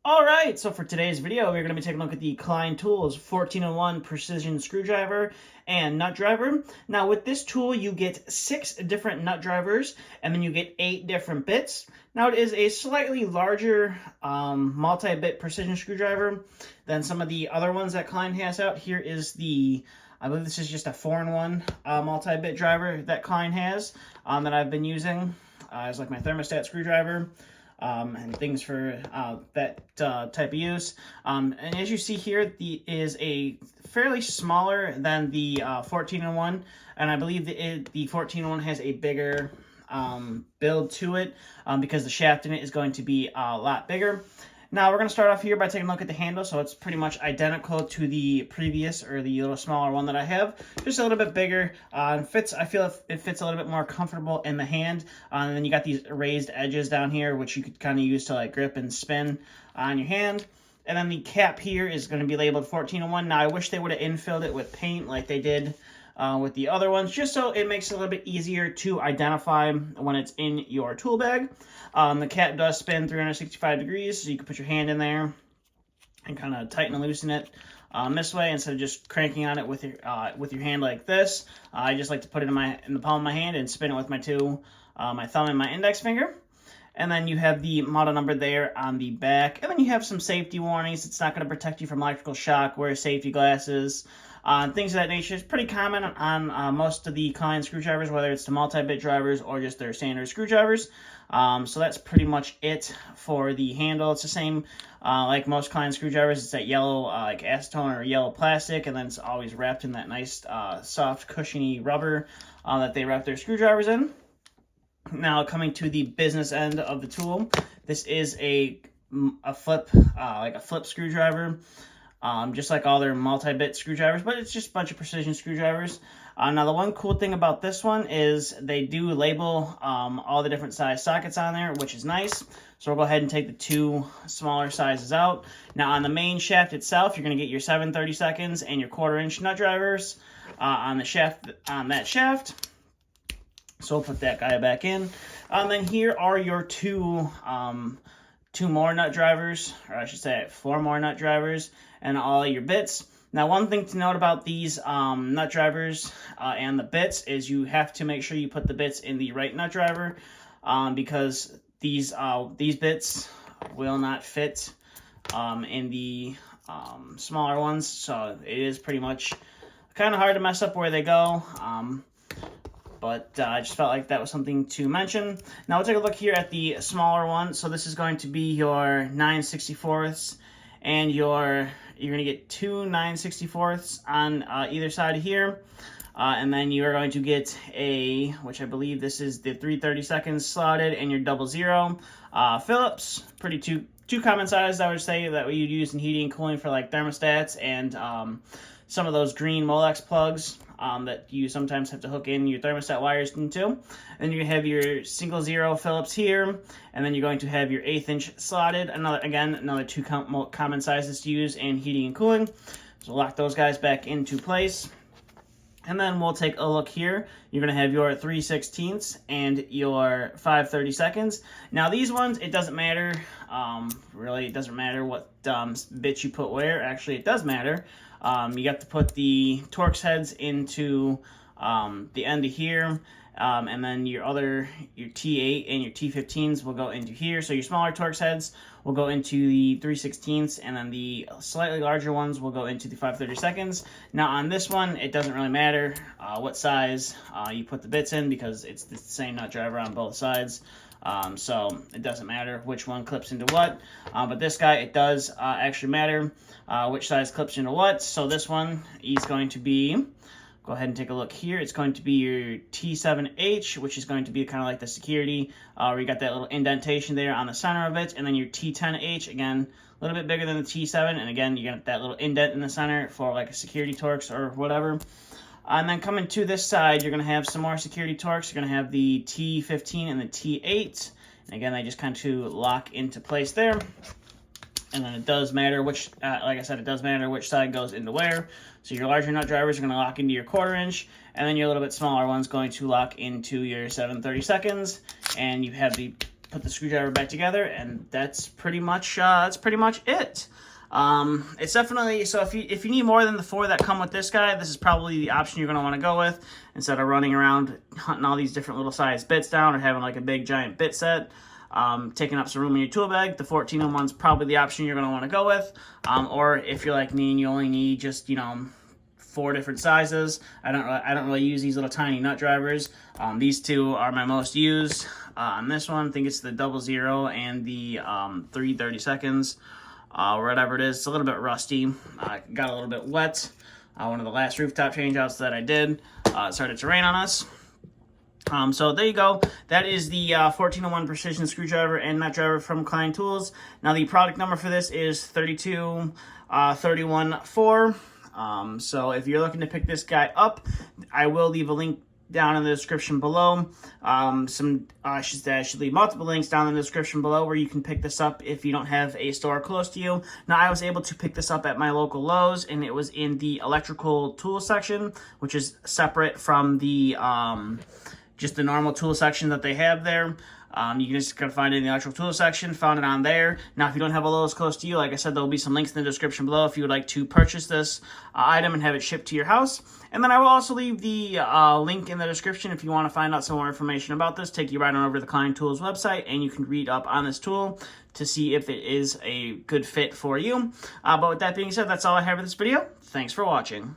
All right, so for today's video, we're going to be taking a look at the Klein Tools 14-in-1 precision screwdriver and nut driver. Now, with this tool, you get 6 different nut drivers, and then you get 8 different bits. Now, it is a slightly larger multi-bit precision screwdriver than some of the other ones that Klein has out. Here is I believe this is just a 4-in-1 multi-bit driver that Klein has that I've been using as like my thermostat screwdriver. And things for that type of use. And as you see here, is a fairly smaller than the 14-in-1, and I believe the 14-in-1 has a bigger build to it because the shaft in it is going to be a lot bigger. Now we're going to start off here by taking a look at the handle. So it's pretty much identical to the previous, or the little smaller one that I have, just a little bit bigger. I feel it fits a little bit more comfortable in the hand. And then you got these raised edges down here, which you could kind of use to like grip and spin on your hand. And then the cap here is going to be labeled 14-in-1. Now I wish they would have infilled it with paint like they did with the other ones, just so it makes it a little bit easier to identify when it's in your tool bag. The cap does spin 365 degrees, so you can put your hand in there and kind of tighten and loosen it this way instead of just cranking on it with your hand like this. I just like to put it in the palm of my hand and spin it with my thumb and my index finger. And then you have the model number there on the back. And then you have some safety warnings. It's not going to protect you from electrical shock. Wear safety glasses. Things of that nature. It's pretty common on most of the Klein screwdrivers, whether it's the multi-bit drivers or just their standard screwdrivers. So that's pretty much it for the handle. It's the same like most Klein screwdrivers. It's that yellow like acetone or yellow plastic, and then it's always wrapped in that nice soft cushiony rubber that they wrap their screwdrivers in. Now coming to the business end of the tool, this is a flip screwdriver, just like all their multi-bit screwdrivers, but it's just a bunch of precision screwdrivers. Now the one cool thing about this one is they do label all the different size sockets on there, which is nice. So we'll go ahead and take the 2 smaller sizes out. Now on the main shaft itself, you're going to get your 7/32 and your 1/4" nut drivers on that shaft. So we'll put that guy back in. Then here are your 2 more nut drivers, or I should say 4 more nut drivers, and all your bits. Now, one thing to note about these nut drivers and the bits is you have to make sure you put the bits in the right nut driver because these bits will not fit in the smaller ones. So it is pretty much kind of hard to mess up where they go. But I just felt like that was something to mention. Now we'll take a look here at the smaller one. So this is going to be your 9/64, and you're going to get 2 9/64 on either side of here. And then you are going to get which I believe this is the 3/32 slotted, and your 00 Phillips. Two common sizes, I would say, that you'd use in heating and cooling for like thermostats and some of those green Molex plugs that you sometimes have to hook in your thermostat wires into. And then you have your 0 Phillips here, and then you're going to have your 1/8" slotted. Another 2 common sizes to use in heating and cooling. So lock those guys back into place. And then we'll take a look here. You're going to have your 3/16 and your 5/32. Now these ones, it doesn't matter. Really, it doesn't matter what bits you put where. Actually, it does matter. You have to put the Torx heads into the end of here. And then your T8 and your T15s will go into here. So your smaller Torx heads will go into the 3/16, and then the slightly larger ones will go into the 5/32. Now on this one, it doesn't really matter what size you put the bits in because it's the same nut driver on both sides. So it doesn't matter which one clips into what. But this guy, it does actually matter which size clips into what. So this one is going to be, go ahead and take a look here. It's going to be your T7H, which is going to be kind of like the security, where you got that little indentation there on the center of it. And then your T10H, again, a little bit bigger than the T7. And again, you got that little indent in the center for like a security Torx or whatever. And then coming to this side, you're going to have some more security Torx. You're going to have the T15 and the T8. And again, they just kind of lock into place there. And then it does matter which, like I said, it does matter which side goes into where. So your larger nut drivers are going to lock into your 1/4", and then your little bit smaller ones going to lock into your 7/32. And you have the put the screwdriver back together, and that's pretty much it. It's definitely, so if you need more than the 4 that come with this guy, this is probably the option you're going to want to go with, instead of running around hunting all these different little size bits down or having like a big giant bit set, taking up some room in your tool bag. The 1401 is probably the option you're going to want to go with. Or if you're like me and you only need just, 4 different sizes, I don't really use these little tiny nut drivers. These 2 are my most used. On this one, I think it's the 00 and the 3/32, whatever it is. It's a little bit rusty. Got a little bit wet. One of the last rooftop changeouts that I did, it started to rain on us. So there you go. That is the 1401 precision screwdriver and nut driver from Klein Tools. Now the product number for this is 32314. So if you're looking to pick this guy up, I will leave a link down in the description below. I should leave multiple links down in the description below where you can pick this up if you don't have a store close to you. Now, I was able to pick this up at my local Lowe's, and it was in the electrical tool section, which is separate from the just the normal tool section that they have there. You can just gotta find it in the electrical tool section, found it on there. Now, if you don't have a Lowe's close to you, like I said, there'll be some links in the description below if you would like to purchase this item and have it shipped to your house. And then I will also leave the link in the description if you want to find out some more information about this. Take you right on over to the Klein Tools website, and you can read up on this tool to see if it is a good fit for you. But with that being said, that's all I have for this video. Thanks for watching.